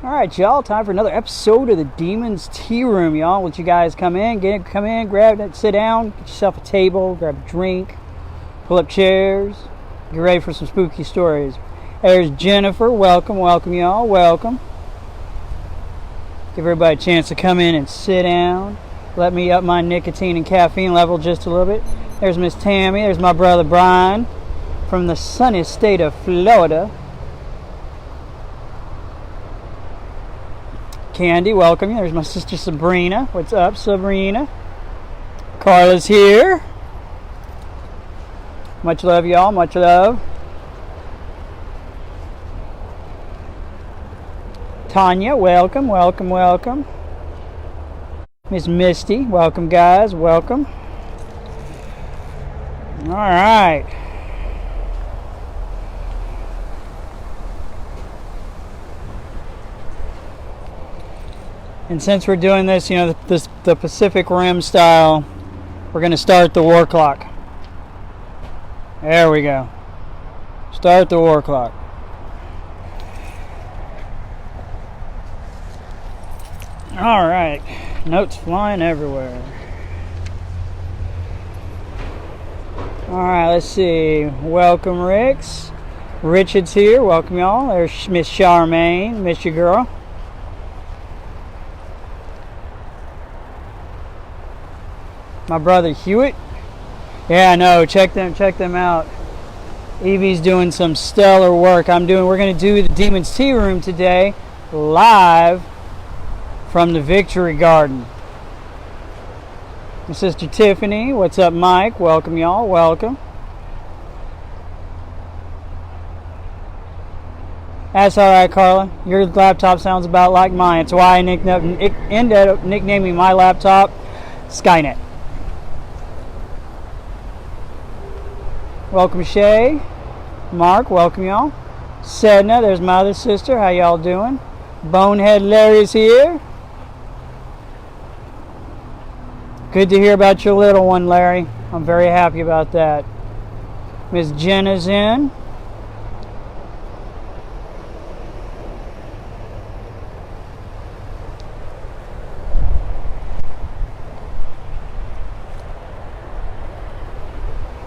Alright, y'all, time for another episode of the Demon's Tea Room, y'all. Let you guys come in, grab it, sit down, get yourself a table, grab a drink, pull up chairs, get ready for some spooky stories. There's Jennifer. Welcome, y'all. Welcome. Give everybody a chance to come in and sit down. Let me up my nicotine and caffeine level just a little bit. There's Miss Tammy. There's my brother Brian from the sunny state of Florida. Candy, welcome. There's my sister Sabrina. What's up, Sabrina? Carla's here. Much love, y'all. Much love. Tanya, welcome. Miss Misty, welcome, guys. Welcome. All right. And since we're doing this, the Pacific Rim style, we're going to start the war clock. There we go. Start the war clock. All right. Notes flying everywhere. All right, let's see. Welcome, Ricks. Richard's here. Welcome, y'all. There's Miss Charmaine. Miss you, girl. My brother Hewitt. Yeah, I know. Check them out. Evie's doing some stellar work. We're going to do the Demon's Tea Room today, live from the Victory Garden. My sister Tiffany. What's up, Mike? Welcome, y'all. Welcome. That's all right, Carla. Your laptop sounds about like mine. It's why I ended up nicknaming my laptop Skynet. Welcome, Shay. Mark, welcome, y'all. Sedna, there's my other sister. How y'all doing? Bonehead Larry's here. Good to hear about your little one, Larry. I'm very happy about that. Miss Jenna's in.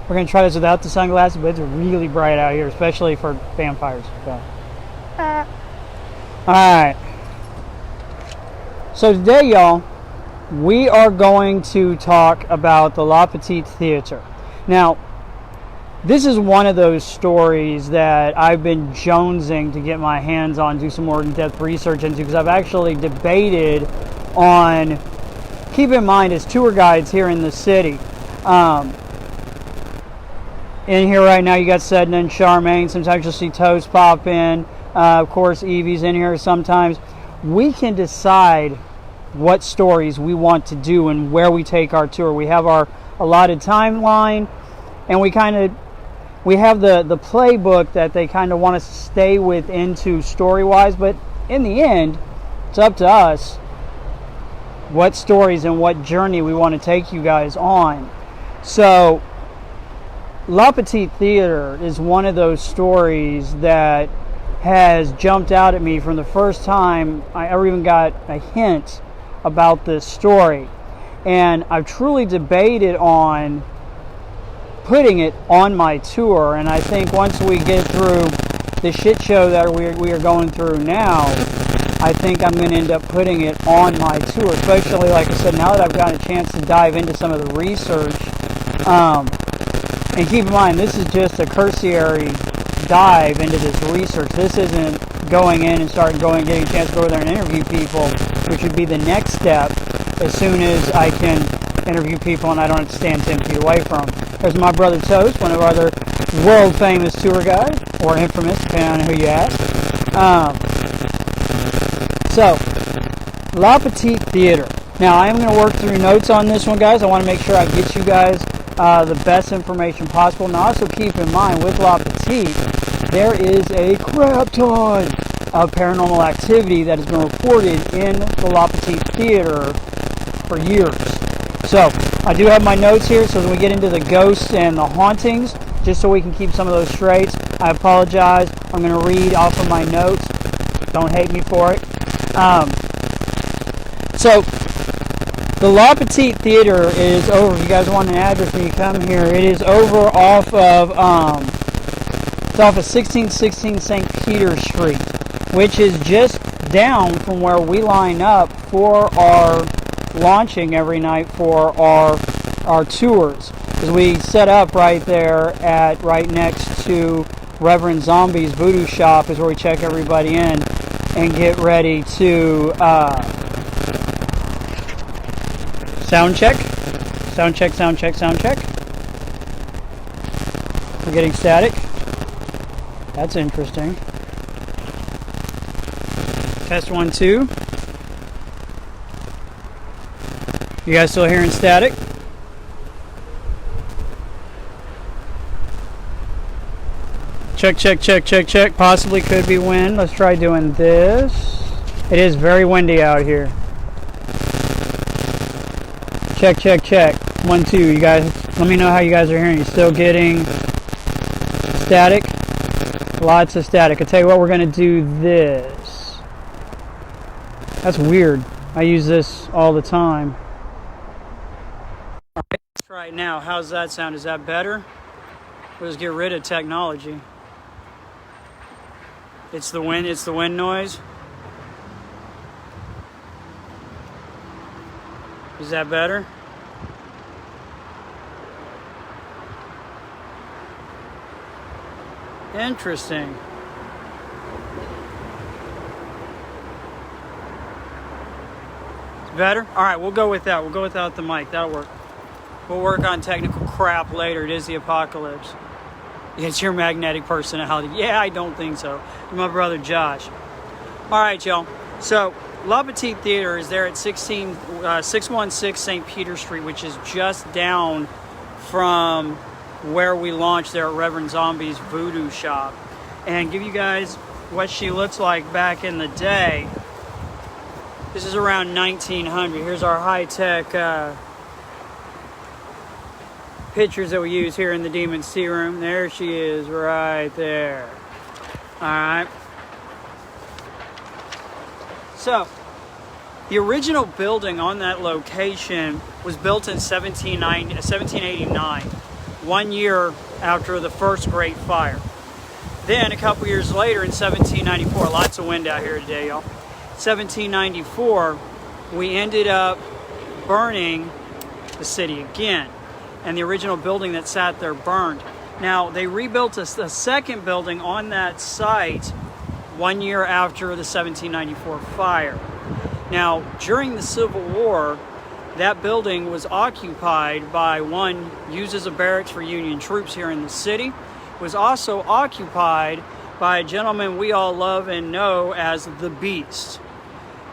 We're going to try this without the sunglasses, but it's really bright out here, especially for vampires. So. Alright. So today, y'all, we are going to talk about the Petit Theatre. Now, this is one of those stories that I've been jonesing to get my hands on, do some more in-depth research into, because I've actually debated on, keep in mind, as tour guides here in the city, in here right now, you got Sedna and Charmaine. Sometimes you'll see Toast pop in. Of course, Evie's in here sometimes. We can decide what stories we want to do and where we take our tour. We have our allotted timeline, and we have the playbook that they kind of want us to stay with into story-wise. But in the end, it's up to us what stories and what journey we want to take you guys on. So Petit Theatre is one of those stories that has jumped out at me from the first time I ever even got a hint about this story. And I've truly debated on putting it on my tour. And I think once we get through the shit show that we are going through now, I think I'm going to end up putting it on my tour. Especially, like I said, now that I've got a chance to dive into some of the research. And keep in mind, this is just a cursory dive into this research. This isn't going in and getting a chance to go over there and interview people, which would be the next step as soon as I can interview people and I don't have to stand 10 feet away from them. There's my brother Toast, one of our other world-famous tour guides, or infamous, depending on who you ask. So, Petit Theatre. Now, I am going to work through notes on this one, guys. I want to make sure I get you guys the best information possible. Now, also keep in mind, with Petit, there is a crap ton of paranormal activity that has been reported in the Petit Theatre for years. So, I do have my notes here, so when we get into the ghosts and the hauntings, just so we can keep some of those straight, I apologize. I'm going to read off of my notes. Don't hate me for it. So the La Petit Theatre is over. If you guys want an address when you come here, it is over off of it's off of 1616 St. Peter Street, which is just down from where we line up for our launching every night for our tours. Because we set up right there at right next to Reverend Zombie's Voodoo Shop is where we check everybody in and get ready to sound check. Sound check, sound check, sound check. We're getting static. That's interesting. Test 1, 2. You guys still hearing static? Check, check, check, check, check. Possibly could be wind. Let's try doing this. It is very windy out here. Check, check, check. 1, 2. You guys, let me know how you guys are hearing. You still getting static? Lots of static. I'll tell you what, we're going to do this. That's weird. I use this all the time. All right, let's try it now. How's that sound? Is that better? Let's get rid of technology. It's the wind noise. Is that better? Interesting. It's better? Alright, we'll go with that. We'll go without the mic. That'll work. We'll work on technical crap later. It is the apocalypse. It's your magnetic personality. Yeah, I don't think so. My brother Josh. Alright, y'all. So, La Petite Theatre is there at 616 St. Peter Street, which is just down from where we launched there at Reverend Zombie's Voodoo Shop. And give you guys what she looks like back in the day. This is around 1900. Here's our high-tech pictures that we use here in the Demon's Tea Room. There she is right there. Alright. So, the original building on that location was built in 1789, 1 year after the first Great Fire. Then, a couple years later in 1794, lots of wind out here today, y'all. 1794, we ended up burning the city again. And the original building that sat there burned. Now, they rebuilt a second building on that site 1 year after the 1794 fire. Now, during the Civil War, that building was occupied by one, used as a barracks for Union troops here in the city. It was also occupied by a gentleman we all love and know as the Beast.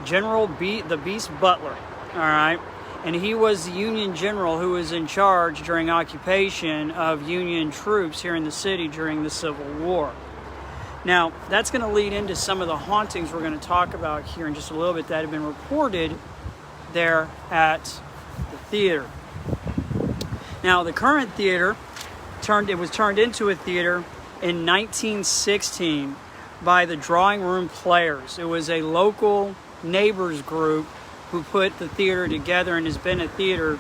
The Beast Butler, all right? And he was the Union general who was in charge during occupation of Union troops here in the city during the Civil War. Now, that's going to lead into some of the hauntings we're going to talk about here in just a little bit that have been reported there at the theater. Now, the current theater was turned into a theater in 1916 by the Drawing Room Players. It was a local neighbors group who put the theater together and has been a theater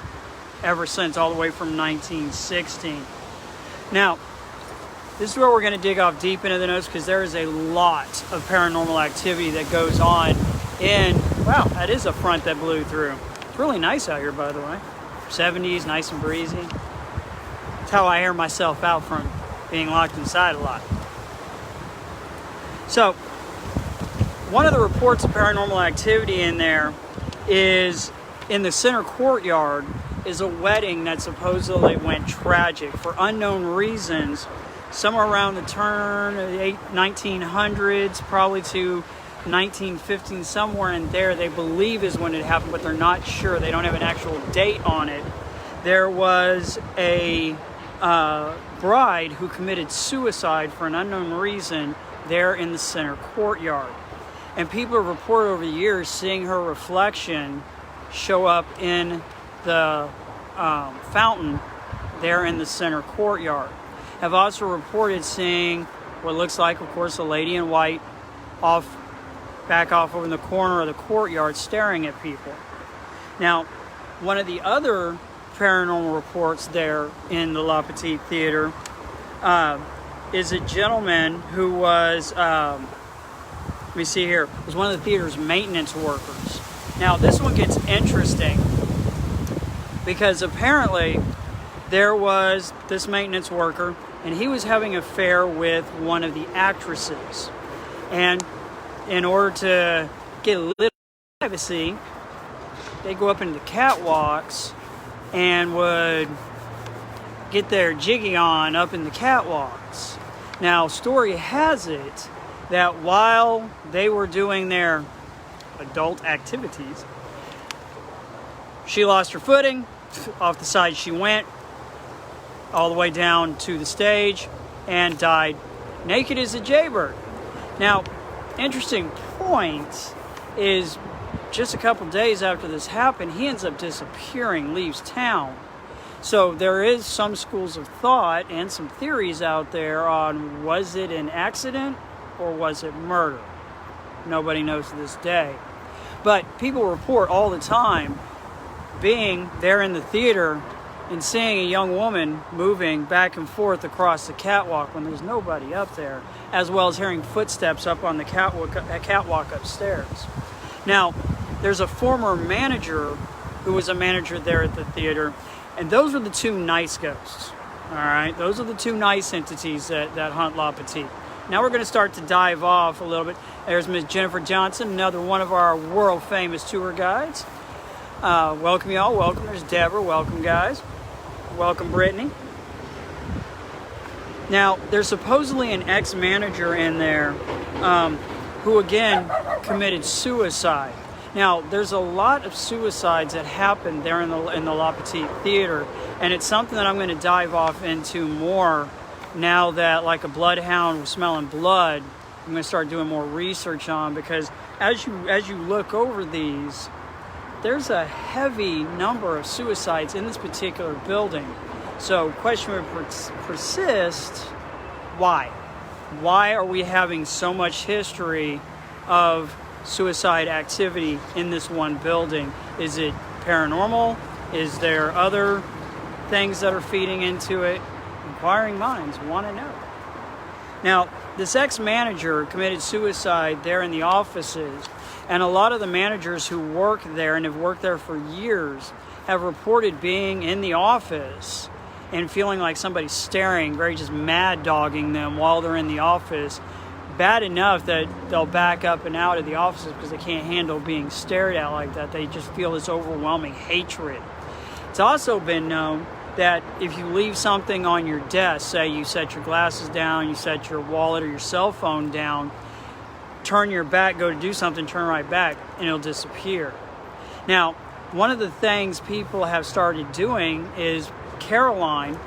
ever since, all the way from 1916. Now, this is where we're going to dig off deep into the notes because there is a lot of paranormal activity that goes on in, wow, that is a front that blew through. It's really nice out here, by the way. 70s, nice and breezy. That's how I air myself out from being locked inside a lot. So, one of the reports of paranormal activity in there is in the center courtyard is a wedding that supposedly went tragic for unknown reasons. Somewhere around the turn of the 1900s, probably to 1915, somewhere in there, they believe is when it happened, but they're not sure. They don't have an actual date on it. There was a bride who committed suicide for an unknown reason there in the center courtyard. And people have reported over the years seeing her reflection show up in the fountain there in the center courtyard. Have also reported seeing what looks like, of course, a lady in white off back off over in the corner of the courtyard staring at people. Now, one of the other paranormal reports there in the Le Petit Theatre is a gentleman who was, let me see here, was one of the theater's maintenance workers. Now, this one gets interesting because apparently there was this maintenance worker and he was having an affair with one of the actresses. And in order to get a little privacy, they go up into the catwalks and would get their jiggy on up in the catwalks. Now, story has it that while they were doing their adult activities, she lost her footing, off the side she went, all the way down to the stage, and died naked as a jaybird. Now, interesting point is just a couple days after this happened, he ends up disappearing, leaves town. So there is some schools of thought and some theories out there on was it an accident or was it murder? Nobody knows to this day. But people report all the time being there in the theater and seeing a young woman moving back and forth across the catwalk when there's nobody up there, as well as hearing footsteps up on the catwalk upstairs. Now, there's a former manager who was a manager there at the theater, and those are the two nice ghosts. All right, those are the two nice entities that hunt Le Petit. Now we're going to start to dive off a little bit. There's Ms. Jennifer Johnson, another one of our world-famous tour guides. Welcome, y'all. Welcome. There's Deborah. Welcome, guys. Welcome, Brittany. Now, there's supposedly an ex-manager in there who, again, committed suicide. Now, there's a lot of suicides that happen there in the Le Petit Theatre, and it's something that I'm going to dive off into more now that, like a bloodhound was smelling blood, I'm going to start doing more research on, because as you look over these, there's a heavy number of suicides in this particular building. So, question would persist, why? Why are we having so much history of suicide activity in this one building? Is it paranormal? Is there other things that are feeding into it? Inquiring minds want to know. Now, this ex-manager committed suicide there in the offices, and a lot of the managers who work there and have worked there for years have reported being in the office and feeling like somebody's staring, very just mad dogging them while they're in the office. Bad enough that they'll back up and out of the offices because they can't handle being stared at like that. They just feel this overwhelming hatred. It's also been known that if you leave something on your desk, say you set your glasses down, you set your wallet or your cell phone down, turn your back, go to do something, turn right back, and it'll disappear. Now, one of the things people have started doing is Caroline,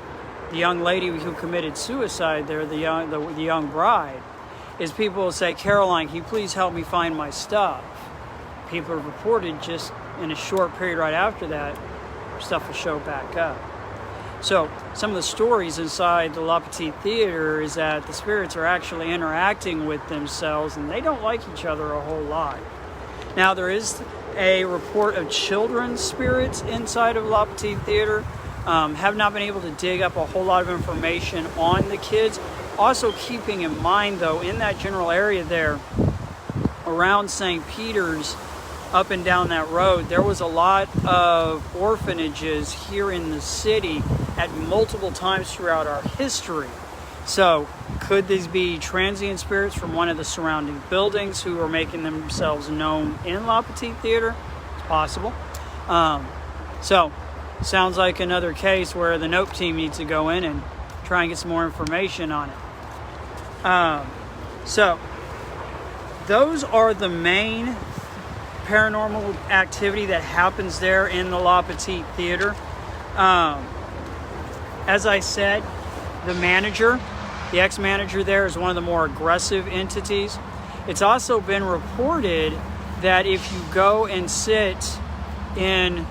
the young lady who committed suicide there, the young bride, is people will say, Caroline, can you please help me find my stuff? People have reported just in a short period right after that, stuff will show back up. So some of the stories inside the Le Petit Theatre is that the spirits are actually interacting with themselves and they don't like each other a whole lot. Now, there is a report of children's spirits inside of Le Petit Theatre. Have not been able to dig up a whole lot of information on the kids. Also keeping in mind, though, in that general area there, around St. Peter's, up and down that road, there was a lot of orphanages here in the city at multiple times throughout our history. So, could these be transient spirits from one of the surrounding buildings who are making themselves known in Le Petit Theatre? It's possible. So, sounds like another case where the Nope team needs to go in and try and get some more information on it. So, those are the main paranormal activity that happens there in the Le Petit Theatre. As I said, the ex-manager there is one of the more aggressive entities. It's also been reported that if you go and sit in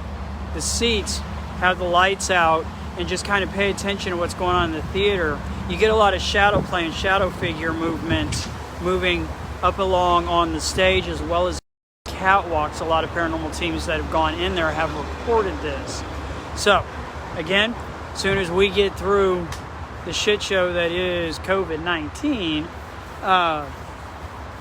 the seats, have the lights out, and just kind of pay attention to what's going on in the theater, you get a lot of shadow play and shadow figure movement moving up along on the stage as well as catwalks. A lot of paranormal teams that have gone in there have reported this. So, again, as soon as we get through the shit show that is COVID-19,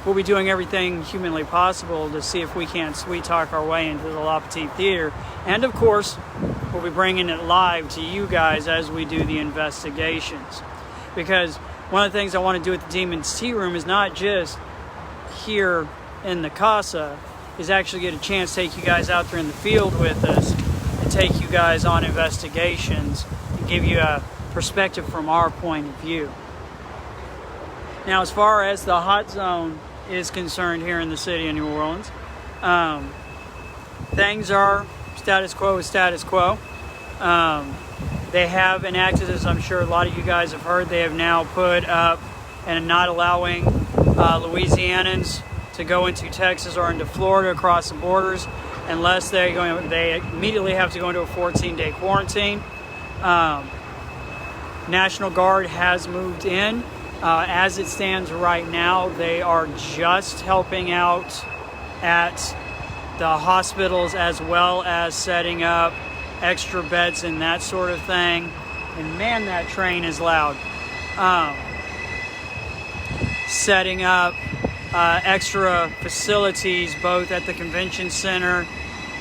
we'll be doing everything humanly possible to see if we can't sweet talk our way into the Petit Theatre. And of course, we'll be bringing it live to you guys as we do the investigations. Because one of the things I want to do at the Demon's Tea Room is not just here in the casa, is actually get a chance to take you guys out there in the field with us and take you guys on investigations and give you a perspective from our point of view. Now, as far as the hot zone is concerned here in the city of New Orleans, things are status quo is status quo. They have enacted, as I'm sure a lot of you guys have heard, they have now put up and not allowing Louisianans to go into Texas or into Florida across the borders unless they immediately have to go into a 14-day quarantine. National Guard has moved in. As it stands right now, they are just helping out at the hospitals as well as setting up extra beds and that sort of thing. And man, that train is loud. Setting up extra facilities both at the convention center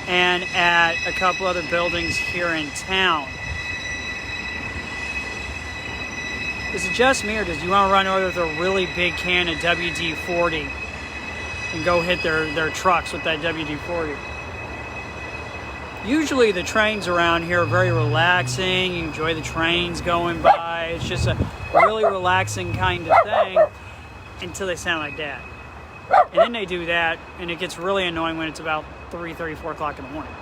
and at a couple other buildings here in town. Is it just me, or does you want to run over with a really big can of WD-40 and go hit their trucks with that WD-40? Usually the trains around here are very relaxing. You enjoy the trains going by. It's just a really relaxing kind of thing until they sound like that. And then they do that, and it gets really annoying when it's about 3:30, 4 o'clock in the morning.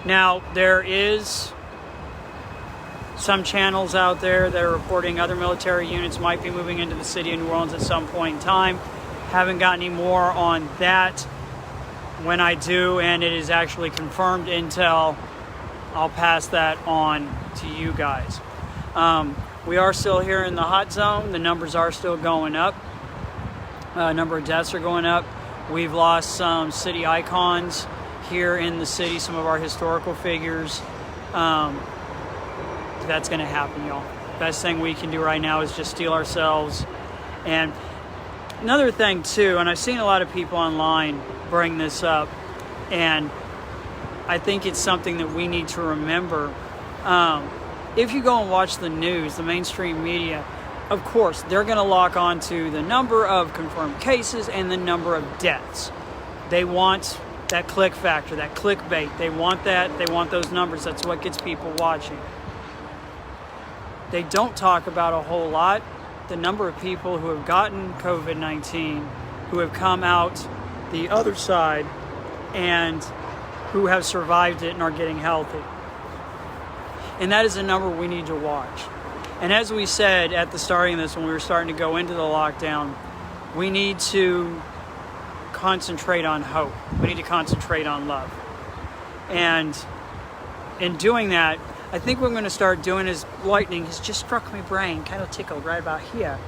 Now, there is some channels out there that are reporting other military units might be moving into the city of New Orleans at some point in time. Haven't got any more on that. When I do, and it is actually confirmed intel, I'll pass that on to you guys. We are still here in the hot zone. The numbers are still going up. Number of deaths are going up. We've lost some city icons here in the city, some of our historical figures. That's going to happen, y'all. Best thing we can do right now is just steel ourselves. And another thing, too, and I've seen a lot of people online bring this up, and I think it's something that we need to remember. If you go and watch the news, the mainstream media, of course, they're going to lock on to the number of confirmed cases and the number of deaths. They want that click factor, that clickbait. They want that. They want those numbers. That's what gets people watching. They don't talk about a whole lot the number of people who have gotten COVID-19, who have come out the other side, and who have survived it and are getting healthy. And that is a number we need to watch. And as we said at the starting of this, when we were starting to go into the lockdown, we need to concentrate on hope. We need to concentrate on love. And in doing that, I think what I'm going to start doing is lightning has just struck my brain, kind of tickled right about here.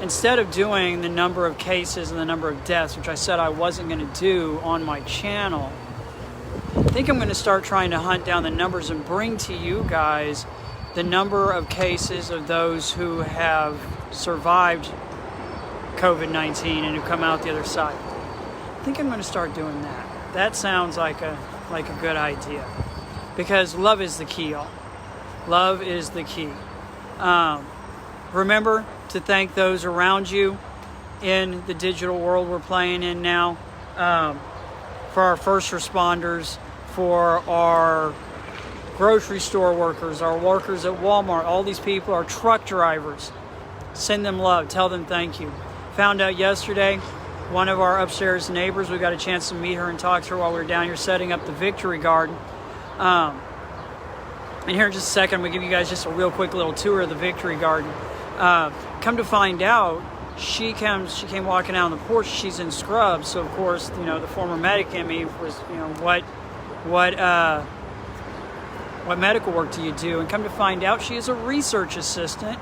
Instead of doing the number of cases and the number of deaths, which I said I wasn't going to do on my channel, I think I'm going to start trying to hunt down the numbers and bring to you guys the number of cases of those who have survived COVID-19 and who come out the other side. I think I'm going to start doing that. That sounds like a good idea, because love is the key, y'all. Love is the key. Remember to thank those around you in the digital world we're playing in now, for our first responders, for our grocery store workers, our workers at Walmart, all these people, our truck drivers. Send them love. Tell them thank you. Found out yesterday, one of our upstairs neighbors, we got a chance to meet her and talk to her while we were down here setting up the Victory Garden. And here in just a second, I'm going to give you guys just a real quick little tour of the Victory Garden. Come to find out, she came walking out on the porch. She's in scrubs, so of course, the former medic in me was, what medical work do you do? And come to find out, she is a research assistant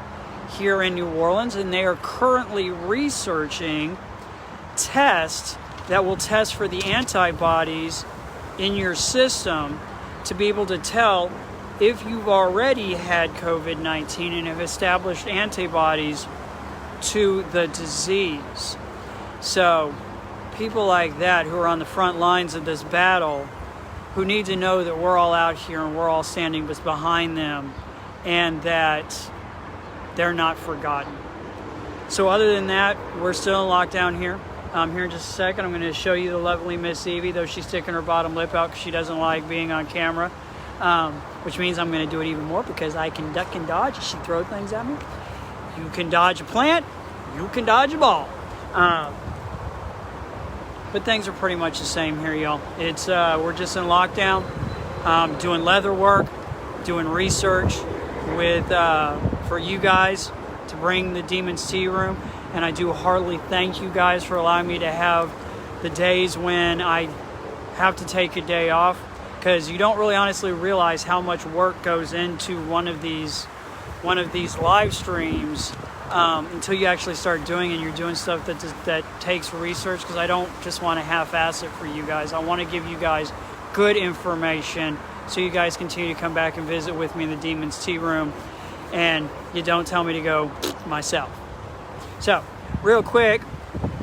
here in New Orleans, and they are currently researching tests that will test for the antibodies in your system to be able to tell if you've already had COVID-19 and have established antibodies to the disease. So people like that who are on the front lines of this battle, who need to know that we're all out here and we're all standing behind them and that they're not forgotten. So other than that, we're still in lockdown here. Here in just a second, I'm going to show you the lovely Miss Evie, though she's sticking her bottom lip out because she doesn't like being on camera, which means I'm going to do it even more because I can duck and dodge. She throw things at me. You can dodge a plant. You can dodge a ball. But things are pretty much the same here, y'all. It's we're just in lockdown, doing leather work, doing research with for you guys to bring the Demon's Tea Room. And I do heartily thank you guys for allowing me to have the days when I have to take a day off, because you don't really honestly realize how much work goes into one of these live streams until you actually start doing it and you're doing stuff that takes research, because I don't just want to half-ass it for you guys. I want to give you guys good information so you guys continue to come back and visit with me in the Demon's Tea Room and you don't tell me to go myself. So, real quick,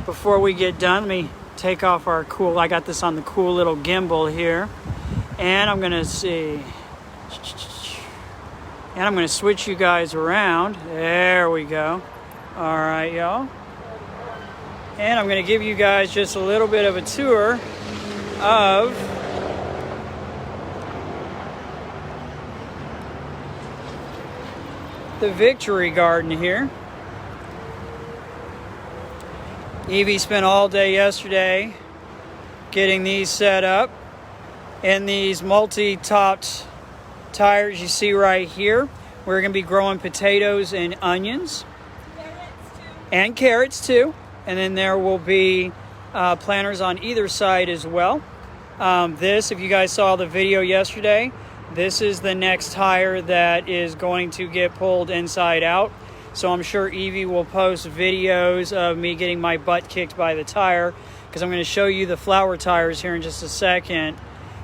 before we get done, let me take off our cool, I got this on the cool little gimbal here, and I'm going to see, and I'm going to switch you guys around. There we go. All right, y'all. And I'm going to give you guys just a little bit of a tour of the Victory Garden here. Evie spent all day yesterday getting these set up in these multi-topped tires you see right here. We're going to be growing potatoes and onions. And carrots too. And then there will be planters on either side as well. This, if you guys saw the video yesterday, this is the next tire that is going to get pulled inside out. So I'm sure Evie will post videos of me getting my butt kicked by the tire, because I'm going to show you the flower tires here in just a second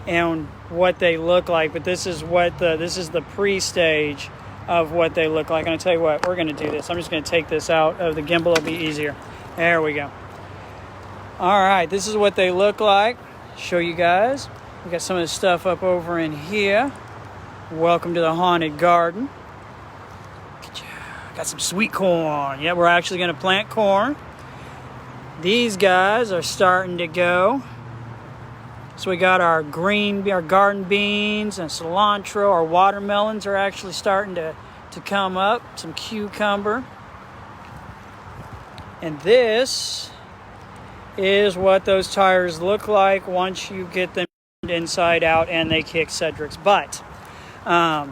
and what they look like. But this is the pre-stage of what they look like. And I tell you what, we're going to do this. I'm just going to take this out of the gimbal. It'll be easier. There we go. All right, this is what they look like. Show you guys. We got some of the stuff up over in here. Welcome to the haunted garden. Got some sweet corn. Yeah, we're actually going to plant corn. These guys are starting to go. So we got our garden beans and cilantro. Our watermelons are actually starting to come up. Some cucumber. And this is what those tires look like once you get them inside out and they kick Cedric's butt. And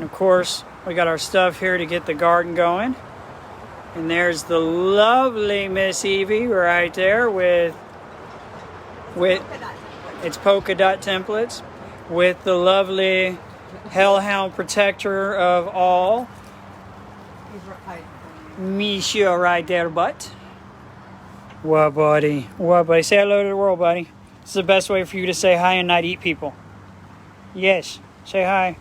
of course, we got our stuff here to get the garden going. And there's the lovely Miss Evie right there with its polka dot templates, with the lovely hellhound protector of all, Misha right there, but. What, buddy? What, buddy? Say hello to the world, buddy. This is the best way for you to say hi and not eat people. Yes, say hi.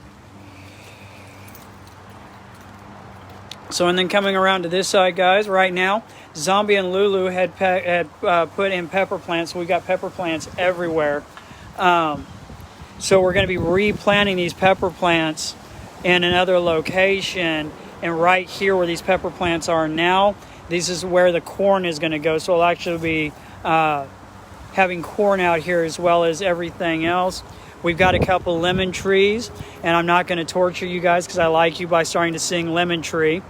So, and then coming around to this side, guys, right now, Zombie and Lulu had put in pepper plants. So we got pepper plants everywhere. So we're going to be replanting these pepper plants in another location. And right here where these pepper plants are now, this is where the corn is going to go. So we'll actually be having corn out here as well as everything else. We've got a couple lemon trees. And I'm not going to torture you guys because I like you by starting to sing Lemon Tree.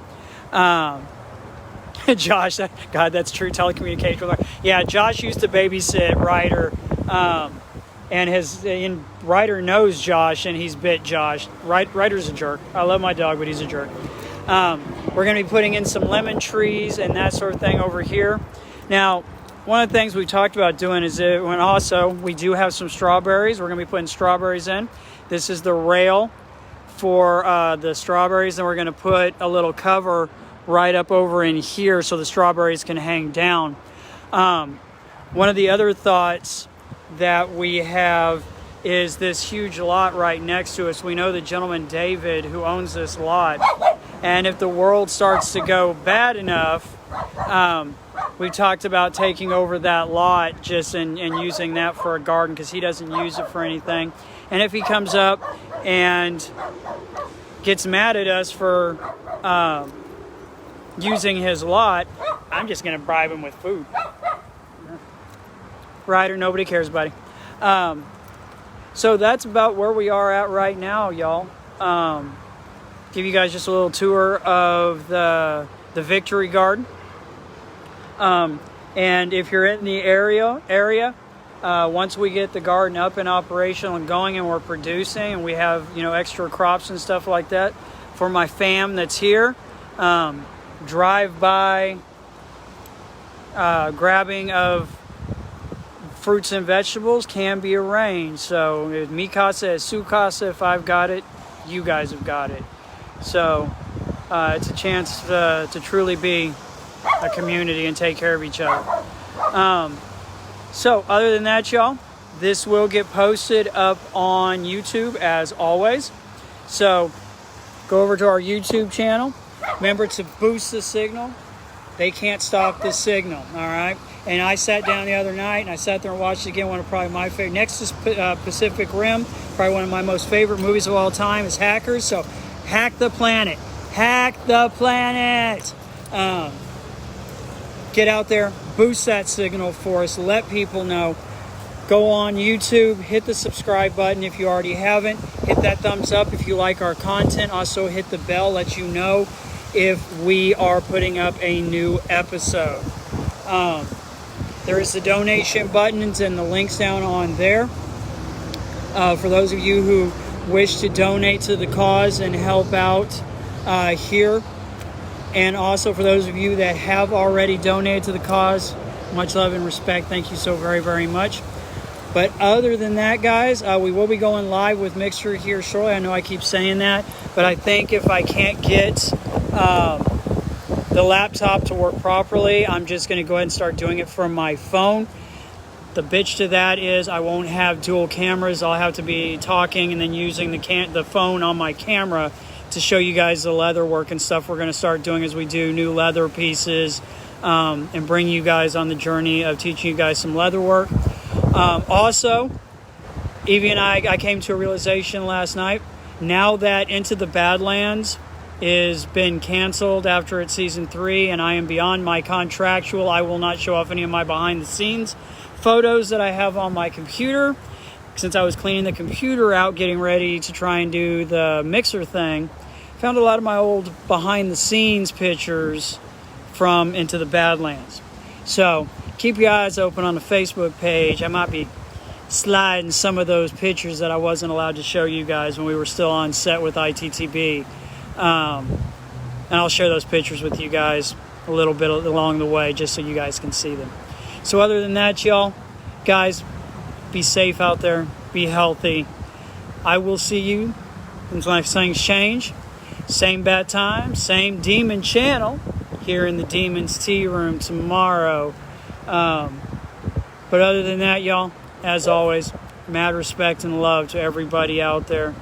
Josh, God, that's true telecommunication. Yeah, Josh used to babysit Ryder, and Ryder knows Josh, and he's bit Josh. Ryder's a jerk. I love my dog, but he's a jerk. We're going to be putting in some lemon trees and that sort of thing over here. Now, one of the things we talked about doing is when also we do have some strawberries. We're going to be putting strawberries in. This is the rail for the strawberries, and we're going to put a little cover right up over in here so the strawberries can hang down. One of the other thoughts that we have is this huge lot right next to us. We know the gentleman David who owns this lot, and if the world starts to go bad enough, we talked about taking over that lot just and using that for a garden, because he doesn't use it for anything. And if he comes up and gets mad at us for using his lot, I'm just going to bribe him with food. Ryder, nobody cares, buddy. So that's about where we are at right now, y'all. Give you guys just a little tour of the Victory Garden. And if you're in the area, once we get the garden up and operational and going and we're producing and we have, extra crops and stuff like that, for my fam that's here, drive by, grabbing of fruits and vegetables can be arranged. So if mi casa es su casa, if I've got it, you guys have got it. So it's a chance to truly be a community and take care of each other. So other than that, y'all, this will get posted up on YouTube as always. So go over to our YouTube channel. Remember to boost the signal. They can't stop the signal, all right? And I sat down the other night and I sat there and watched it again. One of probably my favorite. Next is Pacific Rim. Probably one of my most favorite movies of all time is Hackers. So hack the planet. Hack the planet. Get out there, boost that signal for us, let people know. Go on YouTube, hit the subscribe button if you already haven't. Hit that thumbs up if you like our content. Also hit the bell, let you know if we are putting up a new episode. There is the donation buttons and the links down on there. For those of you who wish to donate to the cause and help out here. And also for those of you that have already donated to the cause, much love and respect. Thank you so very, very much. But other than that, guys, we will be going live with Mixer here shortly. I know I keep saying that, but I think if I can't get the laptop to work properly, I'm just going to go ahead and start doing it from my phone. The bitch to that is I won't have dual cameras. I'll have to be talking and then using the phone on my camera to show you guys the leather work and stuff we're going to start doing as we do new leather pieces, and bring you guys on the journey of teaching you guys some leather work. Also, Evie and I came to a realization last night. Now that Into the Badlands is been canceled after its season 3 and I am beyond my contractual, I will not show off any of my behind the scenes photos that I have on my computer. Since I was cleaning the computer out, getting ready to try and do the mixer thing, found a lot of my old behind-the-scenes pictures from Into the Badlands. So keep your eyes open on the Facebook page. I might be sliding some of those pictures that I wasn't allowed to show you guys when we were still on set with ITTB. And I'll share those pictures with you guys a little bit along the way just so you guys can see them. So other than that, y'all, guys, be safe out there. Be healthy. I will see you until things change. Same bad time, same demon channel here in the Demon's Tea Room tomorrow. But other than that, y'all, as always, mad respect and love to everybody out there.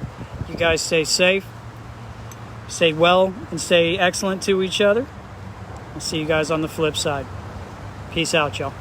You guys stay safe, stay well, and stay excellent to each other. I'll see you guys on the flip side. Peace out, y'all.